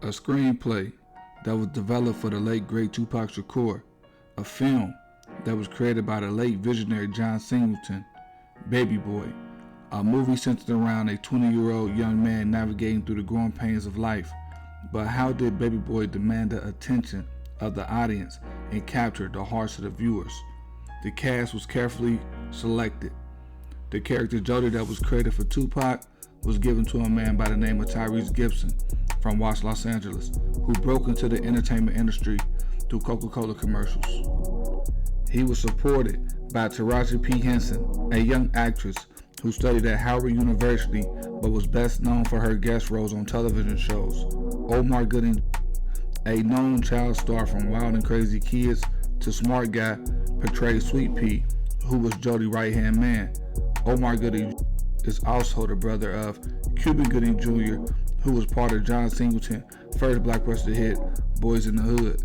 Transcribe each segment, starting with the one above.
A screenplay that was developed for the late great Tupac Shakur, a film that was created by the late visionary John Singleton, Baby Boy, a movie centered around a 20-year-old young man navigating through the growing pains of life. But how did Baby Boy demand the attention of the audience and capture the hearts of the viewers? The cast was carefully selected. The character Jody that was created for Tupac was given to a man by the name of Tyrese Gibson from Watts, Los Angeles, who broke into the entertainment industry through Coca-Cola commercials. He was supported by Taraji P. Henson, a young actress who studied at Howard University but was best known for her guest roles on television shows. Omar Gooding, a known child star from Wild and Crazy Kids to Smart Guy, portrayed Sweet Pea, who was Jody's right-hand man. Omar Gooding is also the brother of Cuba Gooding Jr., who was part of John Singleton's first blockbuster hit, Boys in the Hood.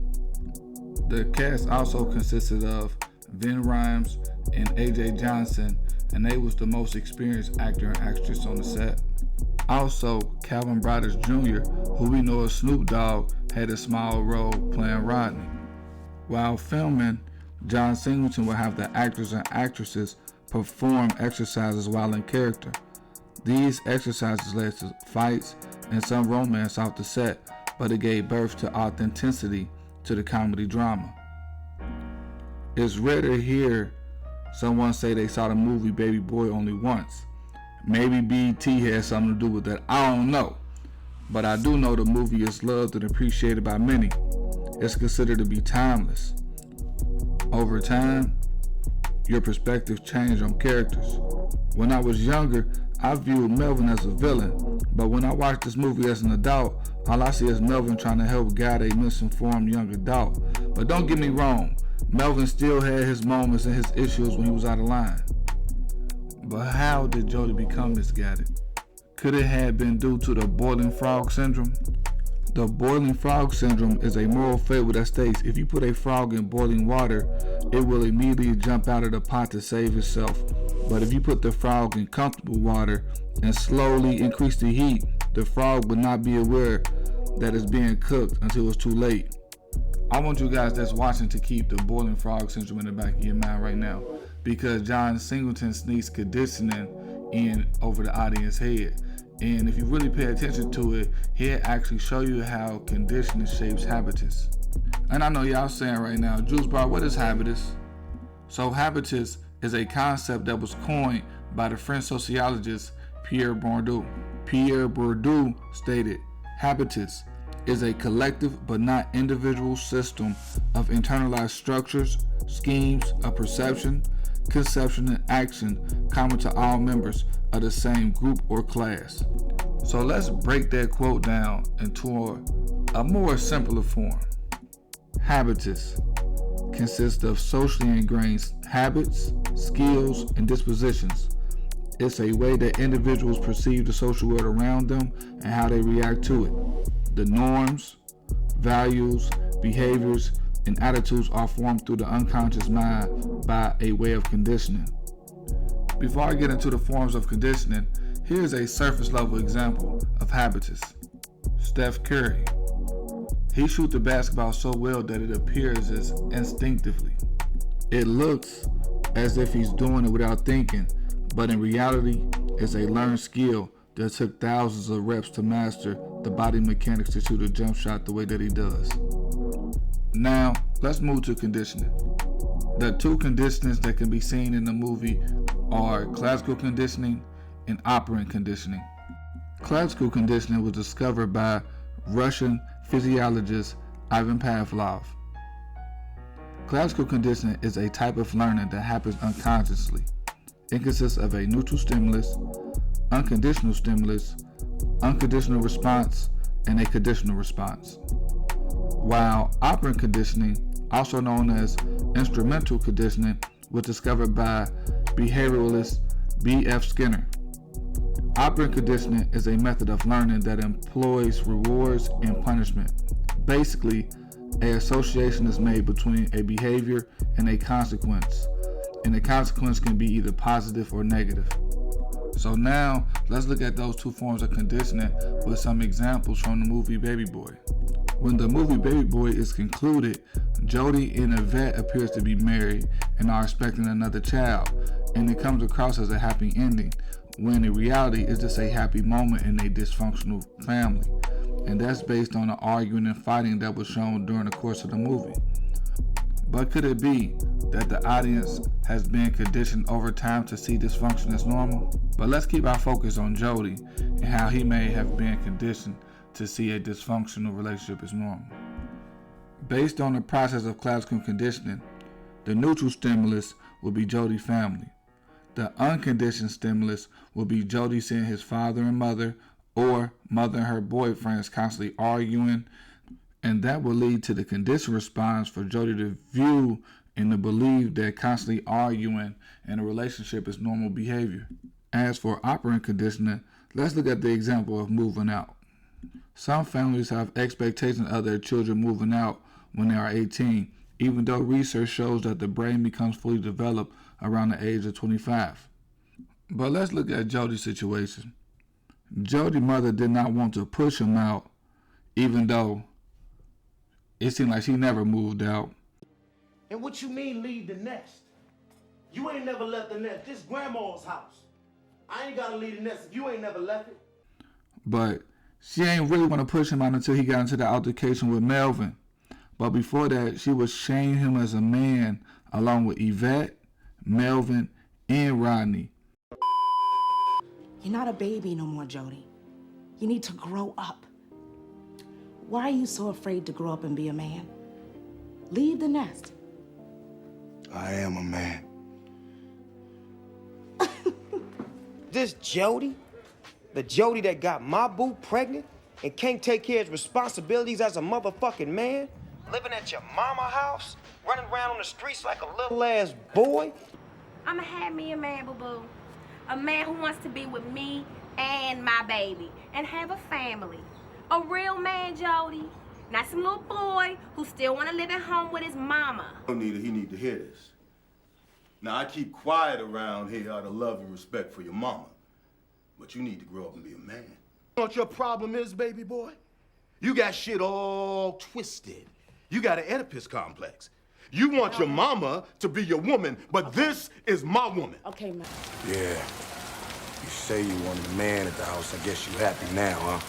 The cast also consisted of Vin Rhames and AJ Johnson, and they was the most experienced actor and actress on the set. Also, Calvin Brothers Jr., who we know as Snoop Dogg, had a small role playing Rodney. While filming, John Singleton would have the actors and actresses perform exercises while in character. These exercises led to fights and some romance off the set, but it gave birth to authenticity to the comedy drama. It's rare to hear someone say they saw the movie Baby Boy only once. Maybe BET had something to do with that, I don't know. But I do know the movie is loved and appreciated by many. It's considered to be timeless. Over time, your perspective changed on characters. When I was younger, I viewed Melvin as a villain, but when I watched this movie as an adult, all I see is Melvin trying to help guide a misinformed young adult. But don't get me wrong, Melvin still had his moments and his issues when he was out of line. But how did Jody become misguided? Could it have been due to the boiling frog syndrome? The boiling frog syndrome is a moral fable that states if you put a frog in boiling water, it will immediately jump out of the pot to save itself. But if you put the frog in comfortable water and slowly increase the heat, the frog will not be aware that it's being cooked until it's too late. I want you guys that's watching to keep the boiling frog syndrome in the back of your mind right now, because John Singleton sneaks conditioning in over the audience head. And if you really pay attention to it, he'll actually show you how conditioning shapes habitus. And I know y'all saying right now, Juice Bar, what is habitus? So habitus is a concept that was coined by the French sociologist Pierre Bourdieu. Pierre Bourdieu stated, habitus is a collective but not individual system of internalized structures, schemes of perception, conception, and action common to all members of the same group or class. So let's break that quote down into a more simpler form. Habitus consists of socially ingrained habits, skills, and dispositions. It's a way that individuals perceive the social world around them and how they react to it. The norms, values, behaviors, and attitudes are formed through the unconscious mind by a way of conditioning. Before I get into the forms of conditioning, here's a surface level example of habitus. Steph Curry. He shoots the basketball so well that it appears as instinctively. It looks as if he's doing it without thinking, but in reality, it's a learned skill that took thousands of reps to master the body mechanics to shoot a jump shot the way that he does. Now, let's move to conditioning. The two conditionings that can be seen in the movie are classical conditioning and operant conditioning. Classical conditioning was discovered by Russian physiologist Ivan Pavlov. Classical conditioning is a type of learning that happens unconsciously. It consists of a neutral stimulus, unconditional stimulus, unconditional response, and a conditional response. While operant conditioning, also known as instrumental conditioning, was discovered by behavioralist B.F. Skinner. Operant conditioning is a method of learning that employs rewards and punishment. Basically, an association is made between a behavior and a consequence, and the consequence can be either positive or negative. So now, let's look at those two forms of conditioning with some examples from the movie Baby Boy. When the movie Baby Boy is concluded, Jody and Yvette appears to be married and are expecting another child, and it comes across as a happy ending, when in reality it's just a happy moment in a dysfunctional family. And that's based on the arguing and fighting that was shown during the course of the movie. But could it be that the audience has been conditioned over time to see dysfunction as normal? But let's keep our focus on Jody and how he may have been conditioned to see a dysfunctional relationship as normal. Based on the process of classical conditioning, the neutral stimulus will be Jody's family. The unconditioned stimulus will be Jody seeing his father and mother, or mother and her boyfriends constantly arguing, and that will lead to the conditioned response for Jody to view and to believe that constantly arguing in a relationship is normal behavior. As for operant conditioning, let's look at the example of moving out. Some families have expectations of their children moving out when they are 18, even though research shows that the brain becomes fully developed around the age of 25. But let's look at Jody's situation. Jody's mother did not want to push him out, even though it seemed like she never moved out. And what you mean leave the nest? You ain't never left the nest. This grandma's house. I ain't gotta leave the nest if you ain't never left it. But she ain't really want to push him out until he got into the altercation with Melvin. But before that, she was shaming him as a man along with Yvette, Melvin, and Rodney. You're not a baby no more, Jody. You need to grow up. Why are you so afraid to grow up and be a man? Leave the nest. I am a man. This Jody? The Jody that got my boo pregnant and can't take care of his responsibilities as a motherfucking man? Living at your mama house? Running around on the streets like a little ass boy? I'ma have me a man, boo-boo. A man who wants to be with me and my baby and have a family. A real man, Jody. Not some little boy who still want to live at home with his mama. He need to hear this. Now, I keep quiet around here out of love and respect for your mama. But you need to grow up and be a man. You know what your problem is, baby boy? You got shit all twisted. You got an Oedipus complex. You want your mama to be your woman, but this is my woman. Okay, man. Yeah. You say you wanted a man at the house. I guess you happy now, huh?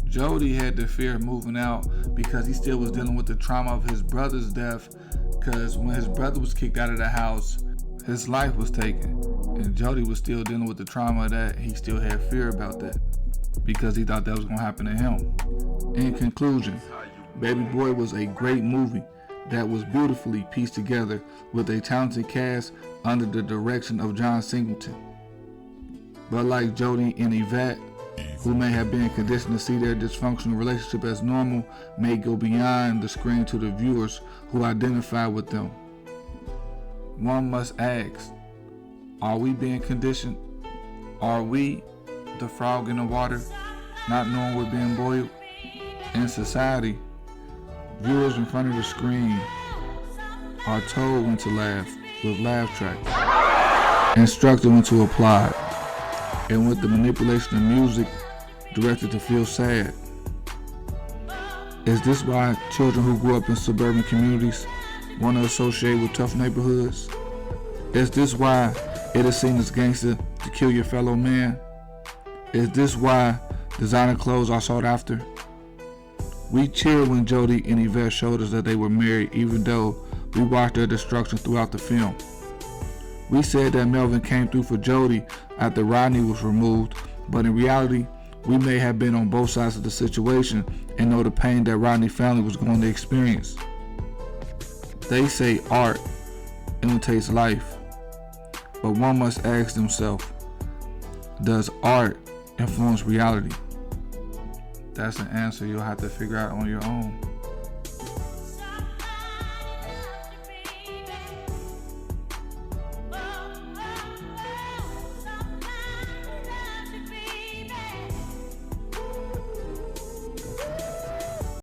Jody had the fear of moving out because he still was dealing with the trauma of his brother's death, because when his brother was kicked out of the house, his life was taken. And Jody was still dealing with the trauma of that. He still had fear about that because he thought that was going to happen to him. In conclusion, Baby Boy was a great movie that was beautifully pieced together with a talented cast under the direction of John Singleton. But like Jody and Yvette, who may have been conditioned to see their dysfunctional relationship as normal, may go beyond the screen to the viewers who identify with them. One must ask, are we being conditioned? Are we the frog in the water, not knowing we're being boiled? In society, viewers in front of the screen are told when to laugh with laugh tracks, instructed when to applaud, and with the manipulation of music directed to feel sad. Is this why children who grew up in suburban communities want to associate with tough neighborhoods? Is this why it is seen as gangster to kill your fellow man? Is this why designer clothes are sought after? We cheered when Jody and Yvette showed us that they were married, even though we watched their destruction throughout the film. We said that Melvin came through for Jody after Rodney was removed, but in reality, we may have been on both sides of the situation and know the pain that Rodney's family was going to experience. They say art imitates life, but one must ask themselves, does art influence reality? That's an answer you'll have to figure out on your own.